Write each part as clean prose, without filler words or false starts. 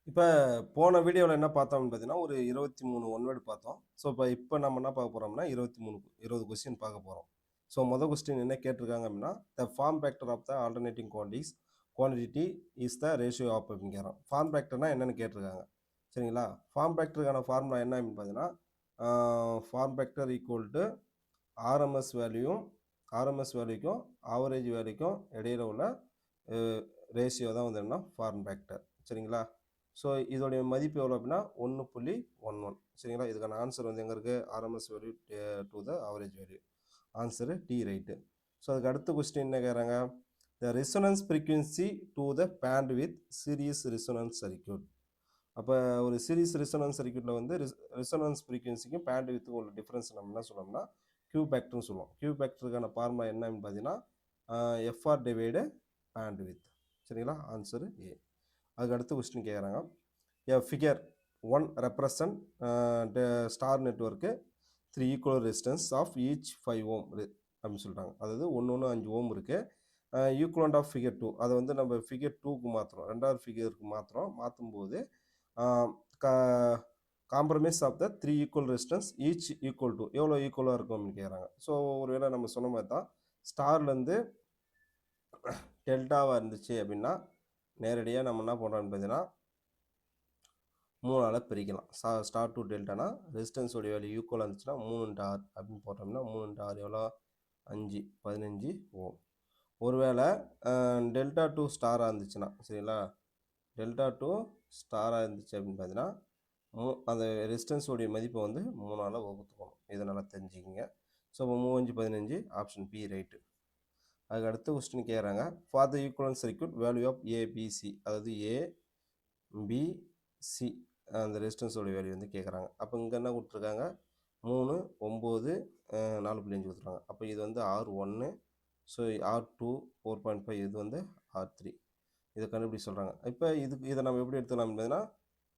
இப்ப போன வீடியோல என்ன பார்த்தோம்னு பார்த்தீங்கன்னா, ஒரு 23 ஒன் வேர்ட் பார்த்தோம். இப்ப நம்ம என்ன பார்க்க போறோம்னா, 20 கொஸ்டின் பார்க்க போறோம். மொத கொஸ்டின் என்ன கேட்டிருக்காங்க அப்படின்னா, "the form factor of the alternating quantity is the ratio of" அப்படின்னு கேட்குறான். ஃபார்ம் ஃபேக்டர்னா என்னன்னு கேட்டிருக்காங்க. சரிங்களா? ஃபார்ம் ஃபேக்டருக்கான ஃபார்முலா என்ன அப்படின்னு பார்த்தீங்கன்னா, form factor equal to RMS வேல்யூயும் ஆர்எம்எஸ் வேல்யூக்கும் ஆவரேஜ் வேல்யூக்கும் இடையில உள்ள ரேஷியோ தான் வந்து என்ன ஃபார்ம் ஃபேக்டர். சரிங்களா? இதோடைய மதிப்பு எவ்வளோ அப்படின்னா 1.11. சரிங்களா? இதுக்கான ஆன்சர் வந்து எங்கே இருக்குது? RMS value to the average value. Answer D right. அதுக்கு அடுத்த கொஸ்டின் என்ன கேட்குறாங்க? The resonance frequency to the band with series resonance circuit. அப்போ ஒரு சீரிஸ் ரெசோனன்ஸ் சர்க்யூட்டில் வந்து ரெசோனன்ஸ் ஃப்ரீக்வன்சிக்கும் பேண்ட் வித்துக்கும் உள்ள டிஃப்ரென்ஸ் நம்ம என்ன சொல்லணும்னா கியூ ஃபேக்டர்னு சொல்லுவோம். கியூ ஃபேக்டருக்கான ஃபார்முலா என்னன்னு பார்த்தீங்கன்னா எஃப்ஆர் டிவைடு பேண்ட் வித். சரிங்களா? Answer A. அதுக்கு அடுத்த கொஸ்டின் கேட்குறாங்க. A figure 1 represent star network 3 equal resistance of each 5 ohm அப்படின்னு சொல்கிறாங்க. அதாவது 5 ஓம் இருக்குது. ஈக்குவலண்ட் ஆஃப் ஃபிகர் 2 அதை வந்து நம்ம ஃபிகர் 2க்கு மாற்றுறோம், ரெண்டாவது ஃபிகருக்கு மாற்றும்போது compromise of the 3 equal resistance each equal to எவ்வளோ ஈக்குவலாக இருக்கும் அப்படின்னு கேட்குறாங்க. ஒருவேளை நம்ம சொன்ன மாதிரி தான் ஸ்டார்லேருந்து டெல்டாவாக இருந்துச்சு அப்படின்னா நேரடியாக நம்ம என்ன பண்ணுறோம்னு பார்த்தீங்கன்னா 3ஆல் பிரிக்கலாம். ஸ்டார் டு டெல்டானா ரெசிஸ்டன்ஸோடைய வேல்யூ ஈக்குவலாக இருந்துச்சுன்னா 3x R அப்படின்னு போட்டோம்னா 3x R எவ்வளோ? 5 15 ஓம். ஒருவேளை டெல்டா டு ஸ்டாராக இருந்துச்சுன்னா, சரிங்களா, டெல்டா டு ஸ்டாராக இருந்துச்சு அப்படின்னு பார்த்தீங்கன்னா அந்த ரெசிஸ்டன்ஸோடைய மதிப்பை வந்து 3ஆல் வகுத்துக்கணும். இதனால் தெரிஞ்சுக்கிங்க. 3 5 15 ஆப்ஷன் பி ரைட்டு. அதுக்கு அடுத்த கொஸ்டின் கேட்குறாங்க. For the equivalent circuit value of ABC, அதாவது ஏபிசி அந்த ரெசிஸ்டன்ஸோட வேல்யூ வந்து கேட்குறாங்க. அப்போ இங்கே என்ன கொடுத்துருக்காங்க? 3 9 4.5 கொடுத்துருக்காங்க. அப்போ இது வந்து R1, R2 4.5, இது வந்து R3. இதை கண்டுபிடி சொல்கிறாங்க. இப்போ இதை நம்ம எப்படி எடுத்துக்கலாம் அப்படின்னா,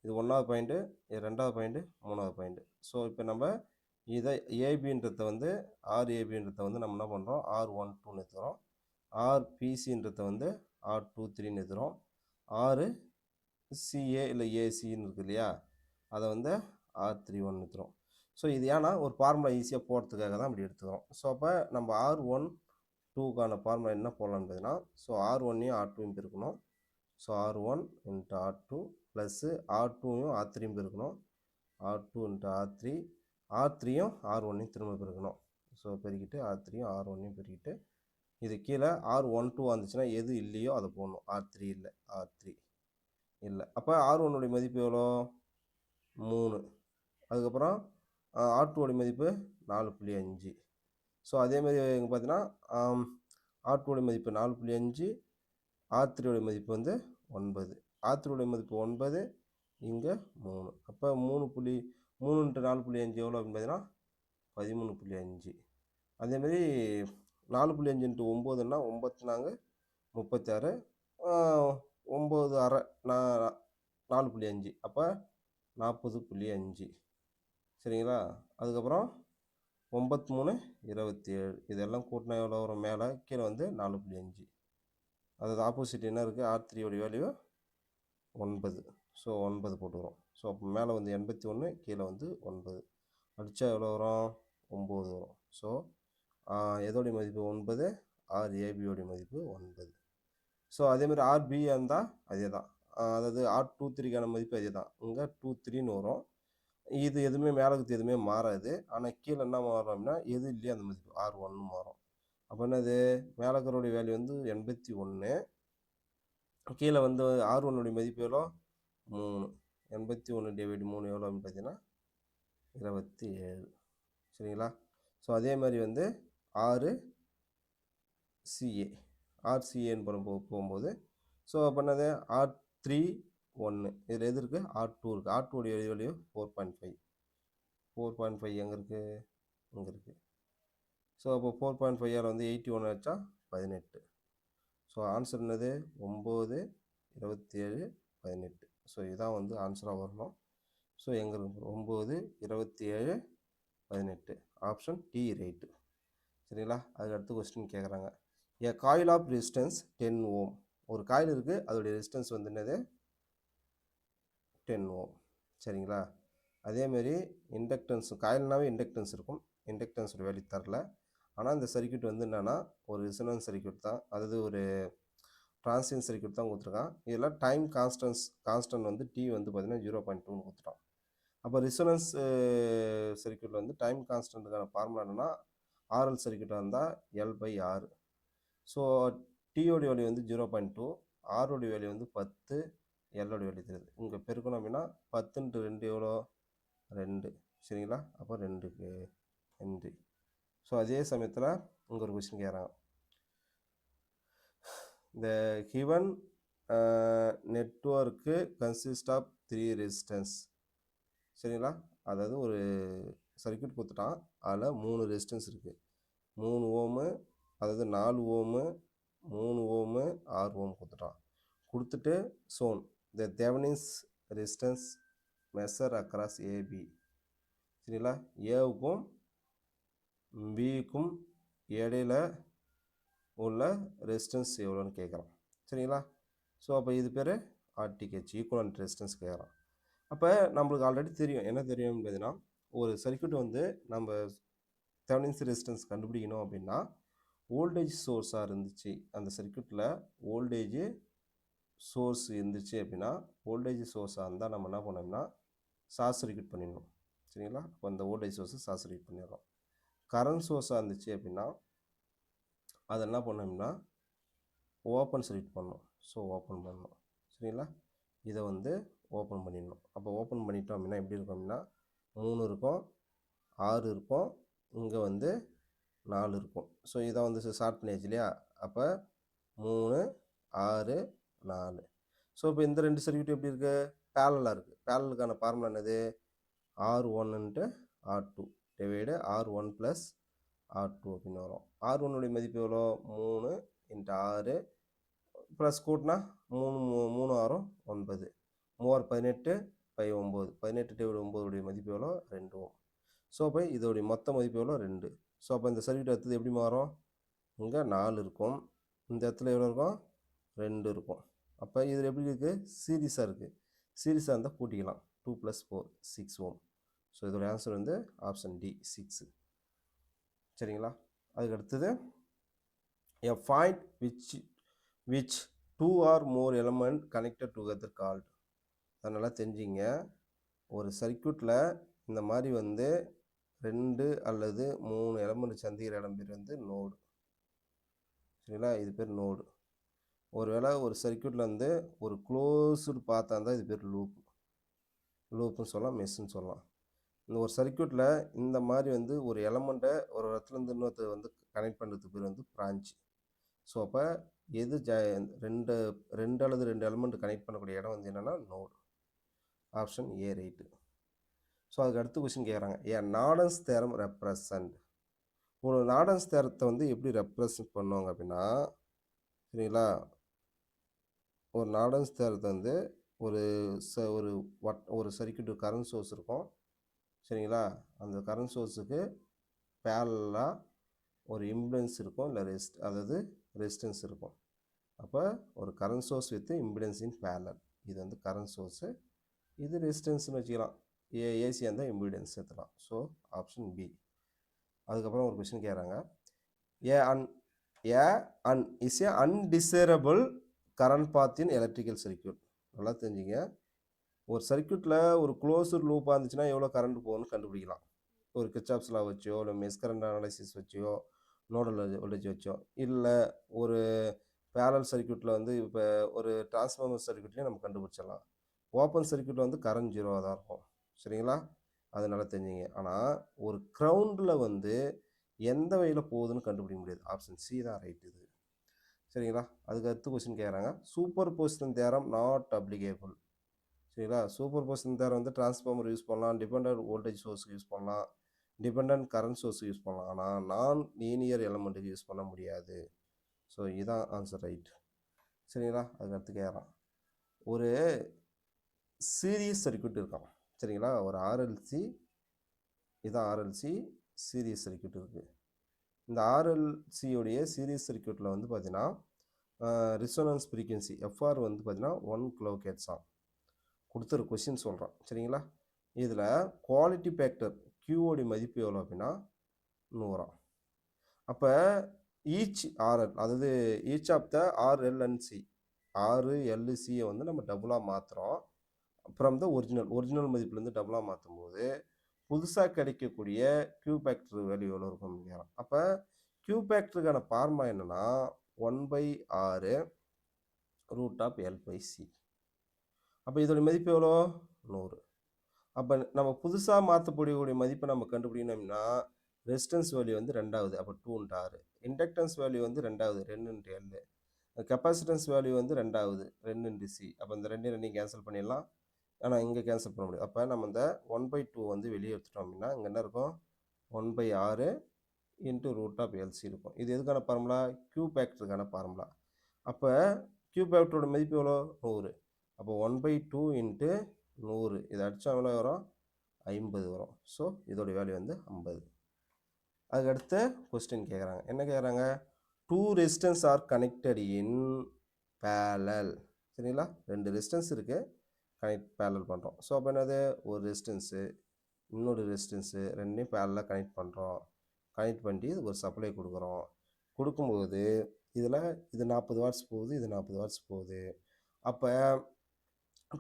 இது 1வது பாயிண்ட்டு, இது 2வது பாயிண்ட்டு, 3வது பாயிண்ட்டு. இப்போ நம்ம இதை ஏபின்றத வந்து RABன்றத வந்து நம்ம என்ன பண்ணுறோம்? R12ன்னு எடுத்துக்கிறோம். RPCன்றத வந்து R23ன்னு எடுத்துக்கிறோம். RCA இல்லை ஏசின்னு இருக்குது இல்லையா, அதை வந்து R31 எடுத்துகிறோம். இது ஏன்னா ஒரு ஃபார்முலா ஈஸியாக போகிறதுக்காக தான் அப்படி எடுத்துக்கிறோம். அப்போ நம்ம R12க்கான ஃபார்முலா என்ன போடலான்னு பார்த்தீங்கன்னா, R1ஐயும் R2யும் பெருக்கணும். R1 × R2 ப்ளஸ்ஸு R2யும் R3யும் பெருக்கணும். R2 × R3, R3யும் R1ஐயும் திரும்ப பெருக்கணும். பெருக்கிட்டு R3யும் R1ஐயும் பெருக்கிட்டு இது கீழே R12 வந்துச்சுன்னா எது இல்லையோ அதை போடணும். R3 இல்லை, R3 இல்லை. அப்போ R1உடைய மதிப்பு எவ்வளோ? 3. அதுக்கப்புறம் R2உடைய மதிப்பு 4.5. அதேமாதிரி இங்கே பார்த்தீங்கன்னா R2உடைய மதிப்பு 4.5, R3உடைய மதிப்பு வந்து 9. R3உடைய மதிப்பு 9, இங்கே 3. அப்போ 3 × 4.5 எவ்வளோ அப்படின்னு பார்த்தீங்கன்னா 13.5. அதேமாதிரி 4.5 × 9ன்னா 9 36, 9 அரை 4.5, அப்போ 40.5. சரிங்களா? அதுக்கப்புறம் 9 3 27, இதெல்லாம் கூட்டினா எவ்வளோ வரும்? மேலே கீழே வந்து 4.5. அதாவது ஆப்போசிட் என்ன இருக்குது? R3உடைய வேல்யூ 9. 9 போட்டுக்கிறோம். அப்போ மேலே வந்து 81, கீழே வந்து 9. அடித்தா எவ்வளோ வரும்? 9 வரும். எதோடைய மதிப்பு 9? RABயோடைய மதிப்பு 9. அதேமாதிரி RB இருந்தால் அதே தான். அதாவது R23க்கான மதிப்பு அதே தான். இங்கே 23ன்னு வரும். இது எதுவுமே மேலக்கு எதுவுமே மாறாது. ஆனால் கீழே என்ன மாறும் அப்படின்னா எது இல்லையோ அந்த மதிப்பு R1 மாறும். அப்போ என்னது? மேலக்கருடைய வேல்யூ வந்து 81, கீழே வந்து R1உடைய மதிப்பு எவ்வளோ? 3. 81 / 3 எவ்வளோ அப்படின்னு பார்த்தீங்கன்னா 27. சரிங்களா? அதே மாதிரி வந்து RCAன்னு போகும்போது அப்போ என்னது? R31, இதில் எது இருக்குது? R2 இருக்குது. R2உடைய வேல்யூ 4.5. 4.5 எங்கே இருக்குது? இங்கே இருக்குது. அப்போ 4.5ஆல் வந்து 81 வச்சா 18. ஆன்சர் என்னது? 9 27 18. இதுதான் வந்து ஆன்சராக வரணும். எங்கே இருக்கு? 9 27 18. Option D right. சரிங்களா? அதுக்கு அடுத்து கொஸ்டின் கேட்குறாங்க. A coil of resistance 10 ohm. ஒரு காயில் இருக்குது, அதோடைய ரெசிஸ்டன்ஸ் வந்து என்னது? 10 ஓம். சரிங்களா? அதேமாரி இண்டக்டன்ஸ் காயில்னாவே இண்டக்டன்ஸ் இருக்கும். இண்டக்டன்ஸோட வேல்யூ தரல. ஆனால் இந்த சர்க்யூட் வந்து என்னென்னா ஒரு ரெசனன்ஸ் சர்க்யூட் தான், அதாவது ஒரு டிரான்சியன்ட் சர்க்யூட் தான் கொடுத்துருக்கான். இதில் டைம் கான்ஸ்டன்ட் வந்து டி வந்து பார்த்தீங்கன்னா 0.2ன்னு கொடுத்துட்டான். அப்போ ரெசனன்ஸ் சர்க்யூட்டில் வந்து டைம் கான்ஸ்டன்ட்டுக்கான ஃபார்முலா என்னென்னா ஆர்எல் சர்க்யூட்டாக இருந்தால் L/R. ஸோ டியோடைய வேல்யூ வந்து 0.2, ஆரோடைய வேல்யூ வந்து 10, எல்லோடைய வேல்யூ தெரியுது. இங்கே பெருக்கணும் அப்படின்னா 10×2 எவ்வளோ 2. சரிங்களா? அப்போ 2க்கு 2. ஸோ அதே சமயத்தில் இங்கே ஒரு கொஸ்டின் கேட்குறாங்க. இந்த given network consist of 3 resistance. சரிங்களா? அதாவது ஒரு சர்க்யூட் கொடுத்துட்டான், அதில் 3 ரெசிஸ்டன்ஸ் இருக்குது. 3 ஓமு, அதாவது 4 ஓமு, 3 ஓமு, 6 ஓம் கொடுத்துட்டான். கொடுத்துட்டு சோன் the Thevenin's resistance measure across AB. சரிங்களா? ஏவுக்கும் பிக்கும் இடையில உள்ள ரெசிஸ்டன்ஸ் எவ்வளோன்னு கேட்குறான். சரிங்களா? ஸோ அப்போ இது பேர் ஆர்டிஹெச், ஈக்குவலன்ட் ரெசிஸ்டன்ஸ் கேட்குறான். அப்போ நம்மளுக்கு ஆல்ரெடி தெரியும், என்ன தெரியும் அப்படின்னா ஒரு சர்க்யூட் வந்து நம்ம தெவெனின்ஸ் ரெசிஸ்டன்ஸ் கண்டுபிடிக்கணும் அப்படின்னா வோல்டேஜ் சோர்ஸாக இருந்துச்சு, அந்த சர்க்யூட்டில் வோல்டேஜ் சோர்ஸ் இருந்துச்சு அப்படின்னா, வோல்டேஜ் சோர்ஸாக இருந்தால் நம்ம என்ன பண்ணோம்னா ஷார்ட் சர்க்யூட் பண்ணிடணும். சரிங்களா? அப்போ அந்த வோல்டேஜ் சோர்ஸை ஷார்ட் சர்க்யூட் பண்ணிடலாம். கரண்ட் சோர்ஸாக இருந்துச்சு அப்படின்னா அதை என்ன பண்ணோம்னா ஓப்பன் சர்க்யூட் பண்ணணும். ஸோ ஓப்பன் பண்ணணும். சரிங்களா? இதை வந்து ஓப்பன் பண்ணிடணும். அப்போ ஓப்பன் பண்ணிட்டோம் அப்படின்னா எப்படி இருக்கும் அப்படின்னா 3 இருக்கும், 6 இருக்கும், இங்கே வந்து 4 இருக்கும். ஸோ இதை வந்து ஷார்ட் பண்ணியாச்சு இல்லையா? அப்போ 3, 6, 4. ஸோ இப்போ இந்த 2 சர்க்யூட் எப்படி இருக்குது? பேரலாக இருக்குது. பேரலுக்கான ஃபார்முலா என்னது? R1 × R2 divide R1 + R2 அப்படின்னு வரும். R1உடைய மதிப்பு எவ்வளோ? 3 × 6 ப்ளஸ் கூட்டினா 3 6 9, 3 18, 5 9, 18/9 உடைய மதிப்பு எவ்வளோ? 2 ஓம். ஸோ அப்போ இதோடைய மொத்த மதிப்பு எவ்வளோ? 2. ஸோ அப்போ இந்த சர்க்யூட் அடுத்தது எப்படி மாறும்? இங்கே 4 இருக்கும், இந்த இடத்துல எவ்வளோ இருக்கும்? 2 இருக்கும். அப்போ இதில் எப்படி இருக்குது? சீரீஸாக இருக்குது. சீரீஸாக இருந்தால் கூட்டிக்கலாம். 2 + 4 6 ஓம். ஸோ இதோட ஆன்சர் வந்து ஆப்ஷன் டி 6. சரிங்களா? அதுக்கு அடுத்தது a point which 2 or more element connected together called. அதனால் தெரிஞ்சிங்க, ஒரு சர்க்யூட்டில் இந்த மாதிரி வந்து 2 அல்லது 3 எலமெண்ட் சந்திக்கிற இடம் பேர் வந்து நோடு. சரிங்களா? இது பேர் நோடு. ஒருவேளை ஒரு சர்க்யூட்டில் வந்து ஒரு க்ளோஸ்டு பாத்தாக இருந்தால் இது பேர் லூப்புன்னு சொல்லலாம், மெஷ்ன்னு சொல்லலாம். இந்த ஒரு சர்க்யூட்டில் இந்த மாதிரி வந்து ஒரு எலமெண்ட்டை ஒரு இடத்துலேருந்து இன்னொருத்தர் வந்து கனெக்ட் பண்ணுறதுக்கு பேர் வந்து பிரான்ச். ஸோ அப்போ எது ரெண்டு அல்லது 2 எலமெண்ட் கனெக்ட் பண்ணக்கூடிய இடம் வந்து என்னென்னா node. Option A right. So அதுக்கு அடுத்த கொஸ்டின் கேட்குறாங்க, நார்டன்ஸ் தேரம் ரெப்ரசன்ட். ஒரு நார்டன்ஸ் தேரத்தை வந்து எப்படி ரெப்ரசன்ட் பண்ணுவாங்க அப்படின்னா, சரிங்களா, ஒரு நார்டன்ஸ் தேரத்தை வந்து ஒரு சர்க்யூட் கரண்ட் சோர்ஸ் இருக்கும். சரிங்களா? அந்த கரண்ட் சோர்ஸுக்கு பேரலாக ஒரு இம்பிடன்ஸ் இருக்கும், இல்லை அதாவது ரெசிஸ்டன்ஸ் இருக்கும். அப்போ ஒரு current source with impedance in parallel, இது வந்து கரண்ட் சோர்ஸு, இது ரெசிஸ்டன்ஸ்னு வச்சுக்கலாம். ஏசி இருந்தால் இம்பிடன்ஸ் சேர்த்துலாம். So option B. அதுக்கப்புறம் ஒரு கொஸ்டின் கேட்குறாங்க, is a undesirable current path in electrical circuit. நல்லா தெரிஞ்சுங்க, ஒரு சர்க்யூட்டில் ஒரு க்ளோஸ்டு லூப்பாக இருந்துச்சுன்னா எவ்வளோ கரண்ட் போகும்னு கண்டுபிடிக்கலாம். ஒரு கிர்ச்சாஃப்ஸ் லா வச்சோ, இல்லை மெஷ் கரண்ட் அனாலிசிஸ் வச்சோ, நோடல் வோல்டேஜ் வச்சோ, இல்லை ஒரு பேரலல் சர்க்யூட்டில் வந்து இப்போ ஒரு டிரான்ஸ்ஃபார்மர் சர்க்யூட்லேயும் நம்ம கண்டுபிடிச்சிடலாம். ஓப்பன் சர்க்யூட்டில் வந்து கரண்ட் 0வாக தான் இருக்கும். சரிங்களா? அதனால தெரிஞ்சுங்க. ஆனால் ஒரு கிரவுண்டில் வந்து எந்த வழியில் போகுதுன்னு கண்டுபிடிக்க முடியாது. ஆப்ஷன் சி தான் ரைட் இது. சரிங்களா? அதுக்கு அடுத்து கொஸ்டின் கேட்குறாங்க, super position theorem not applicable. சரிங்களா? சூப்பர் பொசிஷன் தேரம் வந்து டிரான்ஸ்ஃபார்மர் யூஸ் பண்ணலாம், டிபெண்டன்ட் வோல்டேஜ் சோர்ஸுக்கு யூஸ் பண்ணலாம், டிபெண்டன்ட் கரண்ட் சோர்ஸுக்கு யூஸ் பண்ணலாம், ஆனால் நான் லீனியர் எலமெண்ட்டுக்கு யூஸ் பண்ண முடியாது. ஸோ இதுதான் ஆன்சர் ரைட். சரிங்களா? அதுக்கு அடுத்து கேட்குறான், ஒரு சீரியஸ் சர்க்யூட் இருக்கான். சரிங்களா? ஒரு ஆர்எல்சி, இதுதான் ஆர்எல்சி சீரியஸ் சர்க்யூட் இருக்குது. இந்த ஆர்எல்சியோடைய சீரியஸ் சர்க்யூட்டில் வந்து பார்த்தீங்கன்னா ரெசோனன்ஸ் ஃப்ரீக்வன்சி எஃப்ஆர் வந்து பார்த்தீங்கன்னா 1 kHz. கொடுத்துரு கொஸ்டின் சொல்கிறோம் சரிங்களா. இதில் குவாலிட்டி ஃபேக்டர் கியூவோடைய மதிப்பு எவ்வளோ அப்படின்னா 100. அப்போ ஈச் ஆர்எல், அதாவது ஈச் ஆஃப் த ஆர்எல்என்சி, ஆர்எல்சியை வந்து நம்ம டபுளாக மாற்றுறோம். அப்புறம் தான் ஒரிஜினல் மதிப்புலேருந்து டபுளாக மாற்றும் போது புதுசாக கிடைக்கக்கூடிய கியூ ஃபேக்டர் வேல்யூ எவ்வளோ இருக்கும் அப்படிங்கிறோம். அப்போ கியூ ஃபேக்டருக்கான ஃபார்முலா என்னென்னா 1/6 √L/C. அப்போ இதோடைய மதிப்பு எவ்வளோ 100. அப்போ நம்ம புதுசாக மாற்றக்கூடிய மதிப்பை நம்ம கண்டுபிடிக்கணும்னா ரெசிஸ்டன்ஸ் வேல்யூ வந்து 2வது, அப்போ 2 × 6. இண்டக்டன்ஸ் வேல்யூ வந்து 2வது, 2 × L. கெப்பாசிட்டன்ஸ் வேல்யூ வந்து 2வது, 2 × C. அப்போ இந்த ரெண்டையும் கேன்சல் பண்ணிடலாம். ஆனால் இங்கே கேன்சல் பண்ண முடியும். அப்போ நம்ம இந்த 1/2 வந்து வெளியே எடுத்துட்டோம் அப்படின்னா இங்கே என்ன இருக்கும் 1/6 × √LC இருக்கும். இது எதுக்கான ஃபார்முலா கியூ ஃபேக்டருக்கான ஃபார்முலா. அப்போ கியூ ஃபேக்டரோட மதிப்பு எவ்வளோ 100. அப்போ 1/2 × 100 இதை அடித்தா எவ்வளோ வரும் 50 வரும். ஸோ இதோட வேல்யூ வந்து 50. அதுக்கடுத்து கொஸ்டின் கேட்குறாங்க, என்ன கேட்குறாங்க, 2 ரெசிஸ்டன்ஸ் ஆர் கனெக்டட் இன் பேரலல். சரிங்களா, 2 ரெசிஸ்டன்ஸ் இருக்குது, பேரலல் பண்ணுறோம். ஸோ அப்போ என்னது ஒரு ரெசிஸ்டன்ஸு இன்னொரு ரெசிஸ்டன்ஸு ரெண்டையும் பேரலாக கனெக்ட் பண்ணுறோம். கனெக்ட் பண்ணி ஒரு சப்ளை கொடுக்குறோம். கொடுக்கும்போது இதில் இது 40 வாட்ஸ் போகுது, இது 40 வாட்ஸ் போகுது. அப்போ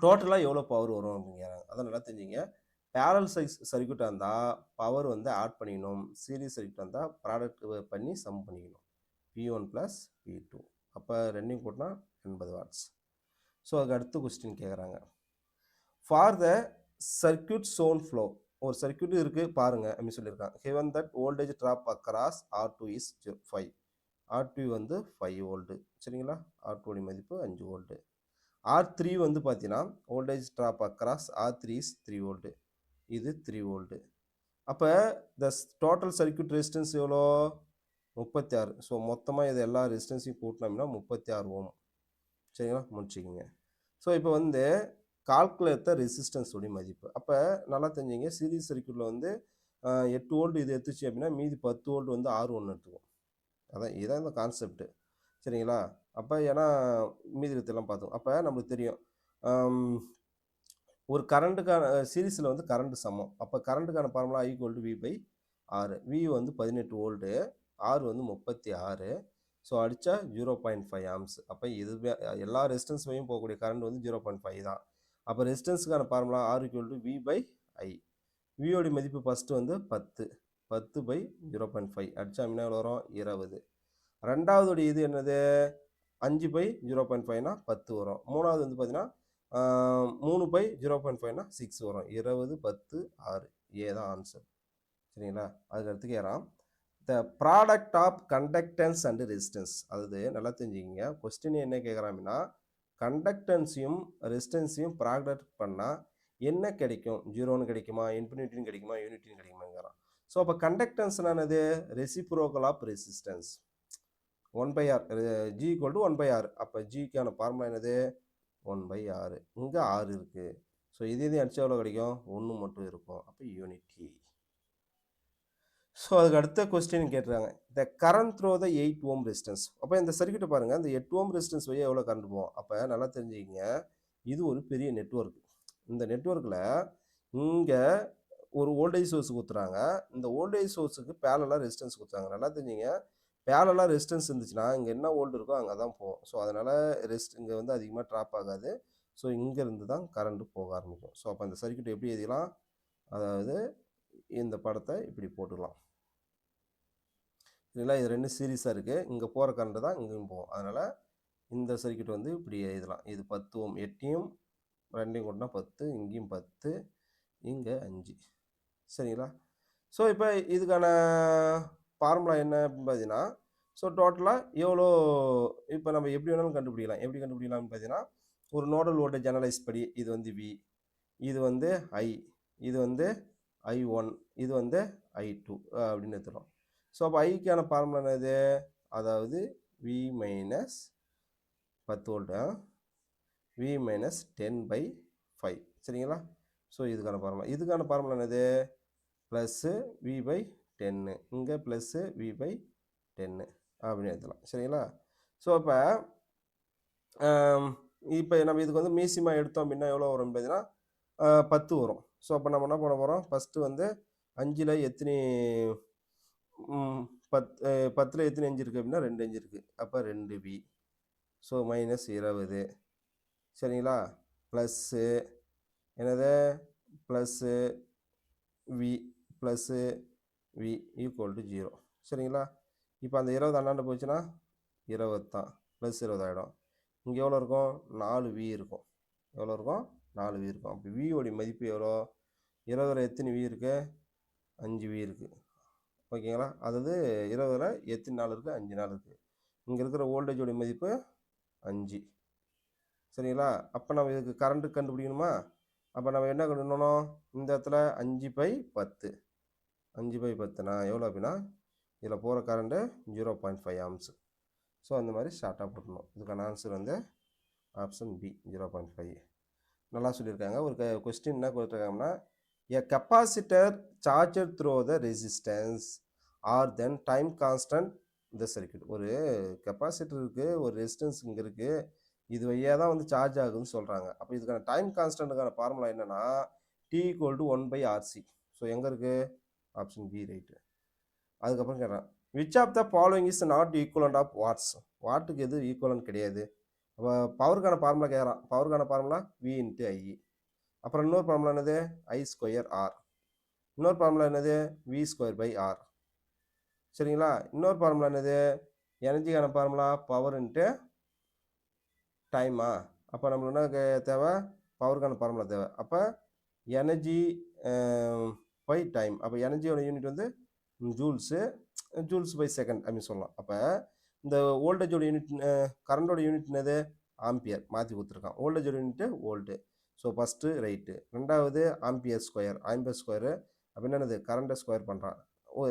டோட்டலாக எவ்வளோ பவர் வரும் அப்படிங்கிறாங்க. அதை நல்லா தெரிஞ்சுங்க. பேரல் சர்க்யூட்டாக இருந்தால் பவர் வந்து ஆட் பண்ணிக்கணும். சீரிஸ் சர்க்யூட்டாக இருந்தால் ப்ராடக்ட் பண்ணி சம் பண்ணிக்கணும். P1 + P2. அப்போ ரெண்டையும் கூட்டினா 80 வாட்ஸ். ஸோ அதுக்கு அடுத்த கொஸ்டின் கேட்குறாங்க, for the circuit shown flow. ஒரு சர்க்யூட் இருக்குது பாருங்கள் அப்படின்னு சொல்லியிருக்காங்க. Heaven that voltage drop across R2 is 5. R2 வந்து 5 வோல்ட்டு. சரிங்களா, R2 மதிப்பு 5 வோல்ட்டு. R3 வந்து பார்த்தீங்கன்னா voltage drop across R3 is 3 volt. இது 3 வோல்ட்டு. அப்போ த டோட்டல் சர்க்யூட் ரெசிஸ்டன்ஸ் எவ்வளோ 36. ஸோ மொத்தமாக இது எல்லா ரெசிஸ்டன்ஸையும் கூட்டினோம்னா 36 ஓம். சரிங்களா, முடிச்சுக்கிங்க. ஸோ இப்போ வந்து கால்குலேட் த ரெசிஸ்டன்ஸ் உடைய மதிப்பு. அப்போ நல்லா தெரிஞ்சுங்க, சீரிஸ் சர்க்யூட்டில் வந்து 8 வோல்ட் இது எடுத்துச்சு அப்படின்னா மீதி 10 வோல்ட் வந்து R1 எடுத்துக்கும். அதான் இதான் இந்த கான்செப்ட். சரிங்களா, அப்போ ஏன்னா மீதி இதெல்லாம் பார்த்தோம். அப்போ நம்மளுக்கு தெரியும் ஒரு கரண்ட்டுக்கான சீரீஸில் வந்து கரண்ட் சமம். அப்போ கரண்ட்டுக்கான ஃபார்முலா I = V/R. V வந்து 18 வோல்ட்டு, R வந்து 36. ஸோ அடித்தா 0.5 ஆம்ஸ். அப்போ இதுவே எல்லா ரெசிஸ்டன்ஸ்லையும் போகக்கூடிய கரண்ட் வந்து 0.5 தான். அப்போ ரெசிஸ்டன்ஸுக்கான ஃபார்முலா R = V/I. வியோடைய மதிப்பு ஃபஸ்ட்டு வந்து 10/0.5 அடித்தா என்ன வரும் 20. ரெண்டாவதுடைய இது என்னது 5/0.5னா 10 வரும். மூணாவது வந்து பார்த்தீங்கன்னா 3/0.5னா 6 வரும். 20, 10, 6. ஏ தான் ஆன்சர். சரிங்களா, அதுக்கு அடுத்து கேட்குறான், the product of conductance and resistance. அதாவது நல்லா தெரிஞ்சுக்கிங்க, கொஸ்டின் என்ன கேட்குறான் அப்படின்னா கண்டக்டன்ஸையும் ரெசிஸ்டன்ஸையும் ப்ராடக்ட் பண்ணால் என்ன கிடைக்கும், 0ன்னு கிடைக்குமா, இன்ஃபினிட்டின்னு கிடைக்குமா, யூனிட்டின்னு கிடைக்குமாங்கிறான். ஸோ அப்போ கண்டக்டன்ஸ்னானது reciprocal of resistance 1/R. G = 1/R. அப்போ ஜிக்கான ஃபார்முலா என்னது 1/R. இங்கே 6 இருக்குது. ஸோ இது அடிச்சா எவ்வளோ கிடைக்கும் 1 மட்டும் இருக்கும். அப்போ யூனிட்டி. ஸோ அதுக்கு அடுத்த கொஸ்டின் கேட்டுருக்காங்க, the current throw the 8 ohm resistance. அப்போ இந்த சர்க்யூட்டை பாருங்கள், இந்த 8 ஓம் ரெசிஸ்டன்ஸ் வழியாக எவ்வளோ கரண்ட் போகும். அப்போ நல்லா தெரிஞ்சுக்கிங்க, இது ஒரு பெரிய நெட்வொர்க். இந்த நெட்வொர்க்கில் இங்கே ஒரு வோல்டேஜ் சோர்ஸ் கொடுத்துறாங்க. இந்த வோல்டேஜ் சோர்ஸுக்கு பேரலாக ரெசிஸ்டன்ஸ் கொடுத்தாங்க. நல்லா தெரிஞ்சுங்க, பேரலாக ரெசிஸ்டன்ஸ் இருந்துச்சுன்னா இங்கே என்ன வோல்ட் இருக்கோ அங்கே தான் போகும். ஸோ அதனால் இங்கே வந்து அதிகமாக ட்ராப் ஆகாது. ஸோ இங்கேருந்து தான் கரண்ட்டு போக ஆரம்பிக்கும். ஸோ அப்போ அந்த சர்க்யூட் எப்படி எழுதிக்கலாம், அதாவது இந்த படத்தை இப்படி போட்டுக்கலாம். இல்லைங்களா, இது ரெண்டு சீரீஸாக இருக்குது, இங்கே போகிற கரண்ட்டு தான் இங்கேயும் போகும். அதனால் இந்த சர்க்யூட் வந்து இப்படி எழுதலாம். இது 10 ஓம், 8யும் 2யும் கூட்டினா 10, இங்கேயும் 10, இங்கே 5. சரிங்களா, ஸோ இப்போ இதுக்கான ஃபார்முலா என்ன அப்படின்னு பார்த்தீங்கன்னா, ஸோ டோட்டலாக எவ்வளோ இப்போ நம்ம எப்படி வேணாலும் கண்டுபிடிக்கலாம். எப்படி கண்டுபிடிக்கலாம்னு பார்த்தீங்கன்னா, ஒரு நோடல் வோல்டேஜ் அனலைஸ் படி இது வந்து V, இது வந்து I, இது வந்து I1, இது வந்து I2 அப்படின்னு எடுத்துக்கிறோம். ஸோ அப்போ ஐக்கான ஃபார்முலா என்னது, அதாவது V - 10 வோல்ட்டு, V - 10/5. சரிங்களா, ஸோ இதுக்கான ஃபார்முலா என்னது ப்ளஸ்ஸு V/10, இங்கே ப்ளஸ்ஸு V/10 அப்படின்னு எடுத்துக்கலாம். சரிங்களா, ஸோ அப்போ இப்போ நம்ம இதுக்கு வந்து மீசிமா எடுத்தோம் அப்படின்னா எவ்வளோ வரும் பார்த்தீங்கன்னா 10 வரும். ஸோ அப்போ நம்ம என்ன பண்ண போகிறோம், ஃபஸ்ட்டு வந்து 5ல் எத்தனை 10ல் எத்தனை அஞ்சு இருக்குது அப்படின்னா 2 அஞ்சு இருக்குது. அப்போ 2v. ஸோ -20 சரிங்களா, ப்ளஸ்ஸு என்னது plus V plus V equal to 0 சரிங்களா. இப்போ அந்த 20 அண்ணாண்ட போச்சுன்னா 20 தான், ப்ளஸ் 20 ஆகிடும். இங்கே எவ்வளோ இருக்கும், 4v இருக்கும். எவ்வளோ இருக்கும், 4v இருக்கும். அப்போ வியோடைய மதிப்பு எவ்வளோ, 20ல் எத்தனை வி இருக்குது, 5v இருக்குது. ஓகேங்களா, அதாவது 20ல் எத்தனை நாள் இருக்குது, 5 நாள் இருக்குது. இங்கே இருக்கிற வோல்டேஜோடைய மதிப்பு 5 சரிங்களா. அப்போ நம்ம இதுக்கு கரண்ட்டு கண்டுபிடிக்கணுமா, அப்போ நம்ம என்ன கண்டுபிடிக்கணும், இந்த இடத்துல 5/10 5/10னா எவ்வளோ அப்படின்னா இதில் போகிற கரண்ட்டு 0.5 ஆம்ஸ். ஸோ அந்த மாதிரி ஷார்ட்டாக போட்டணும். இதுக்கான ஆன்சர் வந்து ஆப்ஷன் பி 0.5. நல்லா சொல்லியிருக்காங்க. ஒரு கொஸ்டின் என்ன கொடுத்துருக்காங்கன்னா, a capacitor charger through the resistance R then time constant the circuit. ஒரு கெப்பாசிட்டர் இருக்குது, ஒரு ரெசிஸ்டன்ஸ் இங்கே இருக்குது, இது வழியாக தான் வந்து சார்ஜ் ஆகுதுன்னு சொல்கிறாங்க. அப்போ இதுக்கான டைம் கான்ஸ்டன்ட்டுக்கான ஃபார்முலா என்னென்னா T = 1/RC. ஸோ எங்கே இருக்குது, ஆப்ஷன் பி ரைட்டு. அதுக்கப்புறம் கேட்குறேன், which of the following is not equivalent of watts. வாட்டுக்கு எது ஈக்குவலண்ட் கிடையாது. அப்போ பவருக்கான ஃபார்முலா கேட்குறான். பவருக்கான ஃபார்முலா V × I. அப்புறம் இன்னொரு ஃபார்முலா என்னது I²R. இன்னொரு ஃபார்முலா என்னது V²/R. சரிங்களா. இன்னொரு ஃபார்முலா என்னது, எனர்ஜிக்கான ஃபார்முலா பவர் × டைமா. அப்போ நம்மளுக்கு என்ன தேவை, பவருக்கான ஃபார்முலா தேவை. அப்போ எனர்ஜி பை டைம். அப்போ எனர்ஜியோட யூனிட் வந்து ஜூல்ஸு, ஜூல்ஸ்/செகண்ட் அப்படின்னு சொல்லலாம். அப்போ இந்த வோல்டேஜோட யூனிட், கரண்டோட யூனிட் என்னது ஆம்பியர் மாற்றி கொடுத்துருக்கான். வோல்டேஜோட unit volt. So first right. ரெண்டாவது ஆம்பியர் ஸ்கொயர், ஆம்பியர் ஸ்கொயரு அப்படின்னு என்னது கரண்ட்டை ஸ்கொயர் பண்ணுறான்.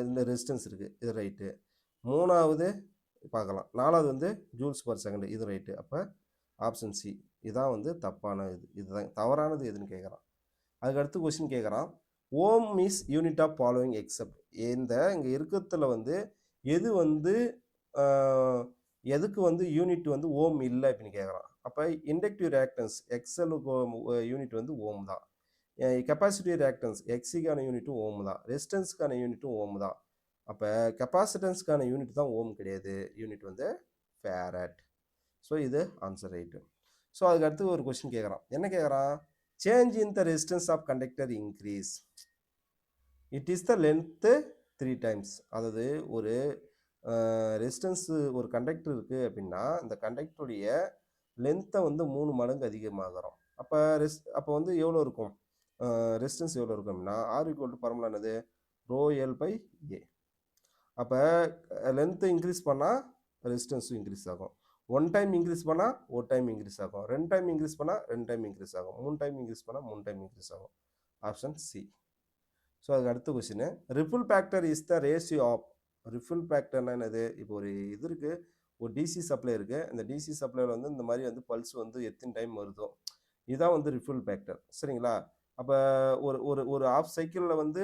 இந்த ரெசிஸ்டன்ஸ் இருக்குது, இது ரைட்டு. மூணாவது பார்க்கலாம். நாலாவது வந்து ஜூல்ஸ்/செகண்ட், இது ரைட்டு. அப்போ ஆப்ஷன் சி இதுதான் வந்து தப்பான இதுதான் தவறானது எதுன்னு கேட்குறான். அதுக்கு அடுத்து கொஸ்டின் கேட்குறான், ohm is unit of following except. இங்கே இருக்கிறதுல வந்து எது வந்து எதுக்கு வந்து யூனிட் வந்து ஓம் இல்லை அப்படின்னு கேட்குறான். அப்போ இண்டக்டிவ் ரியாக்டன்ஸ் எக்ஸலுக்கு யூனிட் வந்து ஓம் தான். கெப்பாசிட்டிவ் ரியாக்டன்ஸ் எக்ஸிக்கான யூனிட்டும் ஓம் தான். ரெசிஸ்டன்ஸுக்கான யூனிட்டும் ஓம் தான். அப்போ கெப்பாசிட்டன்ஸ்க்கான யூனிட் தான் ஓம் கிடையாது, யூனிட் வந்து ஃபேரட். ஸோ இது ஆன்சர் ரைட்டு. ஸோ அதுக்கு அடுத்து ஒரு கொஸ்டின் கேட்குறான். என்ன கேட்குறான், change in the resistance of conductor increase, it is the length 3 times. அதாவது ஒரு ரெசிஸ்டன்ஸு ஒரு கண்டக்டர் இருக்குது அப்படின்னா இந்த கண்டக்டருடைய லென்த்தை வந்து 3 மடங்கு அதிகமாகிறோம். அப்போ வந்து எவ்வளோ இருக்கும், ரெசிஸ்டன்ஸ் எவ்வளோ இருக்கும் அப்படின்னா R ஃபார்முலா என்னது ρL/A. அப்போ லென்த்தை இன்க்ரீஸ் பண்ணால் ரெசிஸ்டன்ஸும் இன்க்ரீஸ் ஆகும். 1 டைம் இன்க்ரீஸ் பண்ணால் 1 டைம் இன்க்ரீஸ் ஆகும். 2 டைம் இன்க்ரீஸ் பண்ணால் 2 டைம் இன்க்ரீஸ் ஆகும். 3 டைம் இன்க்ரீஸ் பண்ணால் 3 டைம் இன்க்ரீஸ் ஆகும். Option C. ஸோ அதுக்கு அடுத்த question, ripple factor is the ratio of. ரிப்பிள் ஃபேக்டர்னா என்னது, இப்போ ஒரு இது இருக்குது, ஒரு டிசி சப்ளை இருக்குது. இந்த டிசி சப்ளையில் வந்து இந்த மாதிரி வந்து பல்ஸ் வந்து எத்தனை டைம் வருதோ இதுதான் வந்து ரிப்பிள் ஃபேக்டர் சரிங்களா. அப்போ ஒரு ஒரு ஒரு ஆஃப் சைக்கிளில் வந்து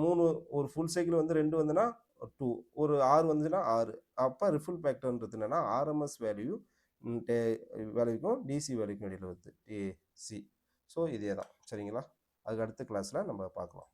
3, ஒரு ஃபுல் சைக்கிள் வந்து 2 வந்துன்னா 2, ஒரு 6 வந்துச்சுன்னா 6. அப்போ ரிப்பிள் ஃபேக்டர்ன்றது என்னென்னா ஆர்எம்எஸ் வேல்யூக்கும் டிசி வேல்யூக்கும் இடையில் வருது சி. ஸோ இதே தான் சரிங்களா. அதுக்கு அடுத்த கிளாஸில் நம்ம பார்க்கலாம்.